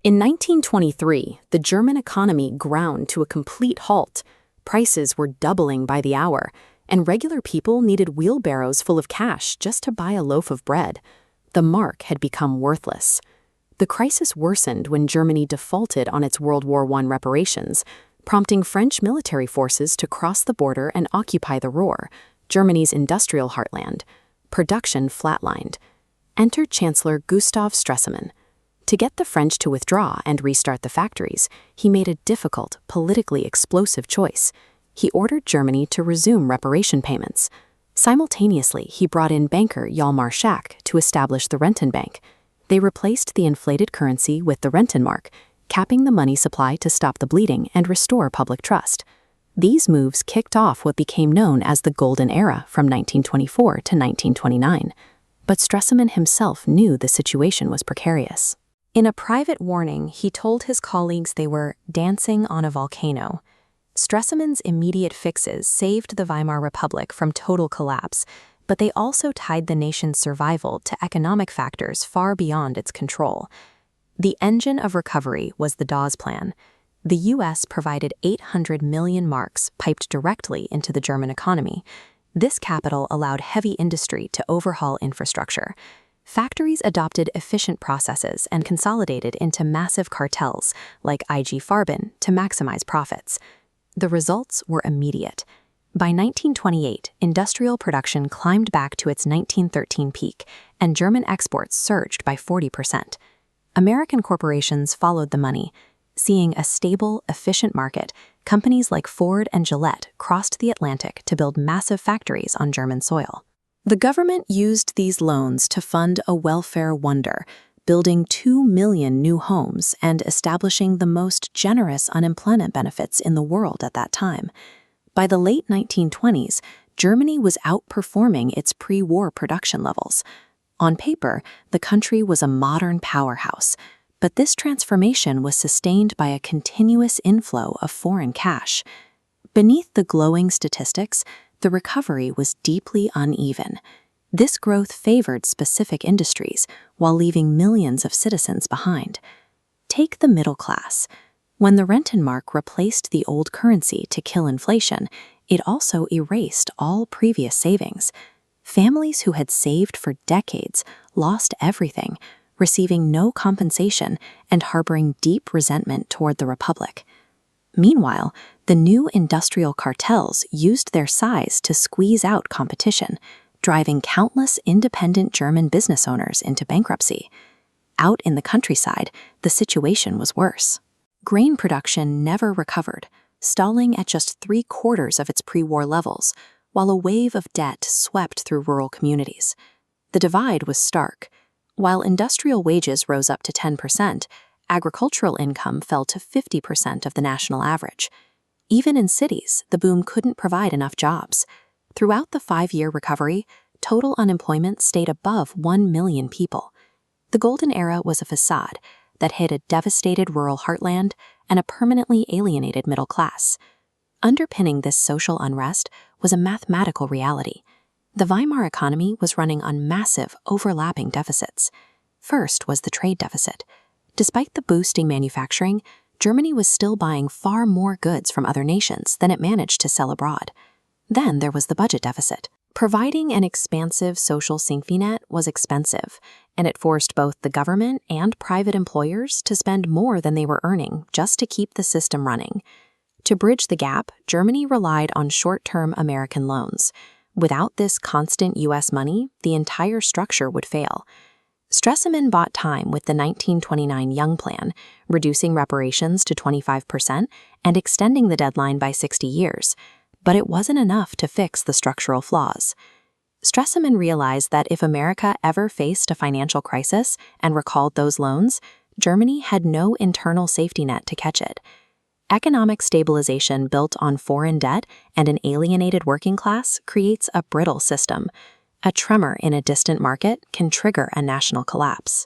In 1923, the German economy ground to a complete halt. Prices were doubling by the hour, and regular people needed wheelbarrows full of cash just to buy a loaf of bread. The mark had become worthless. The crisis worsened when Germany defaulted on its World War I reparations, prompting French military forces to cross the border and occupy the Ruhr, Germany's industrial heartland. Production flatlined. Enter Chancellor Gustav Stresemann. To get the French to withdraw and restart the factories, he made a difficult, politically explosive choice. He ordered Germany to resume reparation payments. Simultaneously, he brought in banker Hjalmar Schack to establish the Rentenbank. They replaced the inflated currency with the Rentenmark, capping the money supply to stop the bleeding and restore public trust. These moves kicked off what became known as the Golden Era from 1924 to 1929. But Stresemann himself knew the situation was precarious. In a private warning, he told his colleagues they were dancing on a volcano. Stresemann's immediate fixes saved the Weimar Republic from total collapse, but they also tied the nation's survival to economic factors far beyond its control. The engine of recovery was the Dawes Plan. The U.S. provided 800 million marks piped directly into the German economy. This capital allowed heavy industry to overhaul infrastructure. Factories adopted efficient processes and consolidated into massive cartels like IG Farben to maximize profits. The results were immediate. By 1928, industrial production climbed back to its 1913 peak, and German exports surged by 40%. American corporations followed the money. Seeing a stable, efficient market, companies like Ford and Gillette crossed the Atlantic to build massive factories on German soil. The government used these loans to fund a welfare wonder, building 2 million new homes and establishing the most generous unemployment benefits in the world at that time. By the late 1920s, Germany was outperforming its pre-war production levels. On paper, the country was a modern powerhouse, but this transformation was sustained by a continuous inflow of foreign cash. Beneath the glowing statistics, the recovery was deeply uneven. This growth favored specific industries while leaving millions of citizens behind. Take the middle class. When the Rentenmark replaced the old currency to kill inflation, it also erased all previous savings. Families who had saved for decades lost everything, receiving no compensation and harboring deep resentment toward the Republic. Meanwhile, the new industrial cartels used their size to squeeze out competition, driving countless independent German business owners into bankruptcy. Out in the countryside, the situation was worse. Grain production never recovered, stalling at just 3/4 of its pre-war levels, while a wave of debt swept through rural communities. The divide was stark. While industrial wages rose up to 10%, agricultural income fell to 50% of the national average. Even in cities, the boom couldn't provide enough jobs. Throughout the 5-year recovery, total unemployment stayed above 1 million people. The Golden Era was a facade that hid a devastated rural heartland and a permanently alienated middle class. Underpinning this social unrest was a mathematical reality. The Weimar economy was running on massive, overlapping deficits. First was the trade deficit. Despite the boosting manufacturing, Germany was still buying far more goods from other nations than it managed to sell abroad. Then there was the budget deficit. Providing an expansive social safety net was expensive, and it forced both the government and private employers to spend more than they were earning just to keep the system running. To bridge the gap, Germany relied on short-term American loans. Without this constant U.S. money, the entire structure would fail. Stresemann bought time with the 1929 Young Plan, reducing reparations to 25% and extending the deadline by 60 years. But it wasn't enough to fix the structural flaws. Stresemann realized that if America ever faced a financial crisis and recalled those loans, Germany had no internal safety net to catch it. Economic stabilization built on foreign debt and an alienated working class creates a brittle system. A tremor in a distant market can trigger a national collapse.